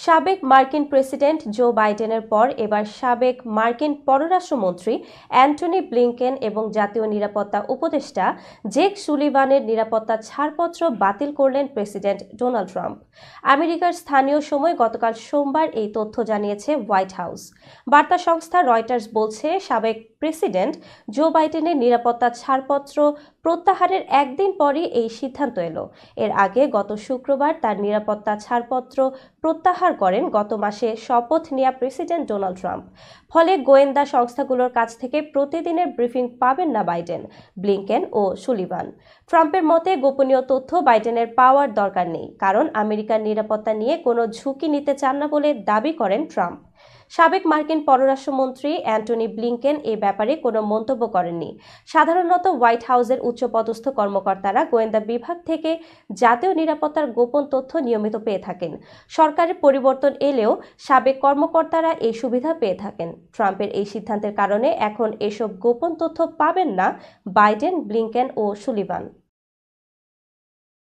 সাবেক মার্কিন president Joe বাইডেনের পর এবার সাবেক মার্কিন পররাষ্ট্রমন্ত্রী অ্যান্টনি ব্লিংকেন এবং জাতীয় নিরাপত্তা উপদেষ্টা জেক সুলিভানের নিরাপত্তা ছাড়পত্র বাতিল করলেন প্রেসিডেন্ট ডোনাল্ড ট্রাম্প। আমেরিকার স্থানীয় সময় গতকাল সোমবার এই তথ্য জানিয়েছে হোয়াইট হাউস। বার্তা সংস্থা রয়টার্স বলছে, সাবেক প্রেসিডেন্ট জো বাইডেনের নিরাপত্তা ছাড়পত্র প্রত্যাহারের একদিন পরই এই সিদ্ধান্ত এলো। এর আগে গত শুক্রবার তার নিরাপত্তা ছাড়পত্র প্রত্যাহার করেন গত মাসে শপথ নেওয়া প্রেসিডেন্ট ডোনাল্ড ট্রাম্প। ফলে গোয়েন্দা সংস্থাগুলোর কাছ থেকে প্রতিদিনের ব্রিফিং পাবেন না বাইডেন, ব্লিংকেন ও সুলিভান। ট্রাম্পের মতে গোপনীয় তথ্য বাইডেনের পাওয়ার দরকার নেই, কারণ আমেরিকার নিরাপত্তা নিয়ে কোনো ঝুঁকি নিতে চান না বলে দাবি করেন ট্রাম্প। সাবেক মার্কিন পররাষ্ট্রমন্ত্রী অ্যান্টনি ব্লিংকেন এ ব্যাপারে কোনো মন্তব্য করেননি। সাধারণত হোয়াইট হাউসের উচ্চপদস্থ কর্মকর্তারা গোয়েন্দা বিভাগ থেকে জাতীয় নিরাপত্তার গোপন তথ্য নিয়মিত পেয়ে থাকেন। সরকারের পরিবর্তন এলেও সাবেক কর্মকর্তারা এই সুবিধা পেয়ে থাকেন। ট্রাম্পের এই সিদ্ধান্তের কারণে এখন এসব গোপন তথ্য পাবেন না বাইডেন, ব্লিংকেন ও সুলিভান।